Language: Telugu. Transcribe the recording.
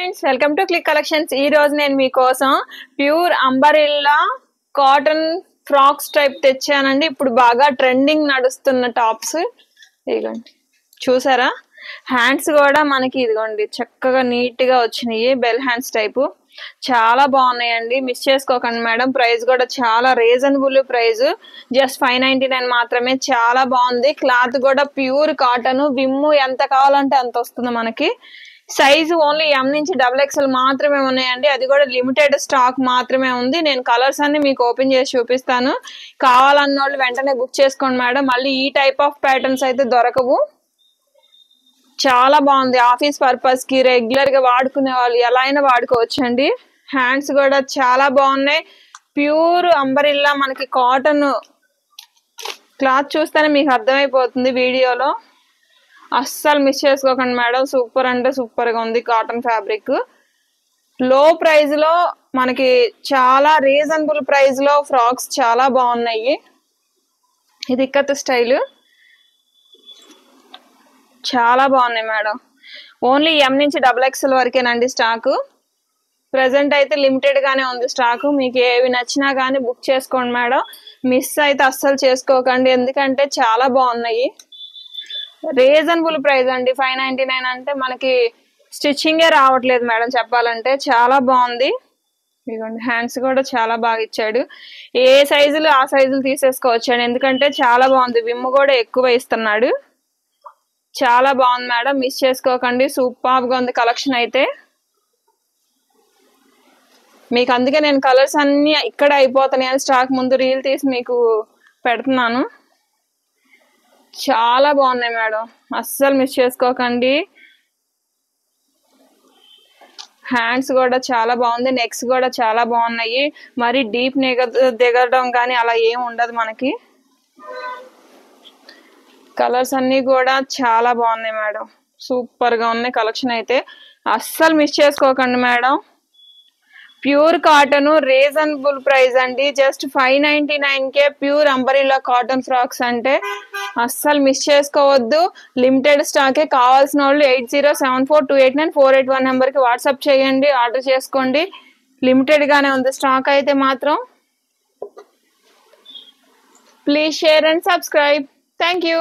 Friends, welcome to click collections. ఈ రోజు నేను మీకోసం pure umbrella cotton frocks type తెచ్చానండి. ఇప్పుడు బాగా ట్రెండింగ్ నడుస్తున్న టాప్స్. ఇదిగోండి, చూసారా? హ్యాండ్స్ కూడా మనకి ఇదిగోండి చక్కగా నీట్ గా వచ్చినాయి. బెల్ హ్యాండ్స్ టైపు చాలా బాగున్నాయండి. మిస్ చేసుకోకండి మేడం. ప్రైస్ కూడా చాలా రీజనబుల్ ప్రైస్, జస్ట్ 599 మాత్రమే. చాలా బాగుంది. క్లాత్ కూడా ప్యూర్ కాటన్. విమ్ము ఎంత కావాలంటే అంత వస్తుంది మనకి. సైజు ఓన్లీ ఎం నుంచి XXL మాత్రమే ఉన్నాయండి. అది కూడా లిమిటెడ్ స్టాక్ మాత్రమే ఉంది. నేను కలర్స్ అన్ని మీకు ఓపెన్ చేసి చూపిస్తాను. కావాలన్న వాళ్ళు వెంటనే బుక్ చేసుకోండి మేడం. మళ్ళీ ఈ టైప్ ఆఫ్ ప్యాటర్న్స్ అయితే దొరకవు. చాలా బాగుంది. ఆఫీస్ పర్పస్ కి, రెగ్యులర్ గా వాడుకునే వాళ్ళు ఎలా అయినా వాడుకోవచ్చు అండి. హ్యాండ్స్ కూడా చాలా బాగున్నాయి. ప్యూర్ అంబరిల్లా మనకి కాటన్ క్లాత్ చూస్తేనే మీకు అర్థమైపోతుంది వీడియోలో. అస్సలు మిస్ చేసుకోకండి మేడం. సూపర్ అంటే సూపర్ గా ఉంది కాటన్ ఫ్యాబ్రిక్. లో ప్రైస్ లో మనకి చాలా రీజనబుల్ ప్రైస్ లో ఫ్రాక్స్ చాలా బాగున్నాయి. ఇది ఇక్కత్ స్టైల్ చాలా బాగున్నాయి మేడం. ఓన్లీ ఎం నుంచి XXL వరకేనండి స్టాకు. ప్రెసెంట్ అయితే లిమిటెడ్ గానే ఉంది స్టాకు. మీకు ఏవి నచ్చినా కానీ బుక్ చేసుకోండి మేడం. మిస్ అయితే అస్సలు చేసుకోకండి, ఎందుకంటే చాలా బాగున్నాయి. రీజనబుల్ ప్రైస్ అండి. 599 అంటే మనకి స్టిచ్చింగే రావట్లేదు మేడం చెప్పాలంటే. చాలా బాగుంది. ఇదిగోండి, హ్యాండ్స్ కూడా చాలా బాగా ఇచ్చాడు. ఏ సైజులు ఆ సైజులు తీసేసుకోవచ్చండి, ఎందుకంటే చాలా బాగుంది. విమ్ కూడా ఎక్కువ ఇస్తున్నాడు. చాలా బాగుంది మేడం. మిస్ చేసుకోకండి. సూపర్ గా ఉంది కలెక్షన్ అయితే. మీకు అందుకే నేను కలర్స్ అన్ని ఇక్కడ అయిపోతున్నాయి స్టాక్ ముందు రీల్ తీసి మీకు పెడుతున్నాను. చాలా బాగున్నాయి మేడం. అస్సలు మిస్ చేసుకోకండి. హ్యాండ్స్ కూడా చాలా బాగుంది. నెక్స్ కూడా చాలా బాగున్నాయి. మరి డీప్ దిగడం కానీ అలా ఏం ఉండదు మనకి. కలర్స్ అన్ని కూడా చాలా బాగున్నాయి మేడం. సూపర్ గా ఉన్నాయి కలెక్షన్ అయితే. అస్సలు మిస్ చేసుకోకండి madam. Pure cotton, reasonable price అండి. జస్ట్ 599కే ప్యూర్ అంబరిల్లా కాటన్ ఫ్రాక్స్ అంటే అస్సలు మిస్ చేసుకోవద్దు. లిమిటెడ్ స్టాకే. కావాల్సిన వాళ్ళు 8074289481 నెంబర్కి వాట్సాప్ చేయండి, ఆర్డర్ చేసుకోండి. లిమిటెడ్ గానే ఉంది స్టాక్ అయితే మాత్రం. Please share and subscribe. Thank you.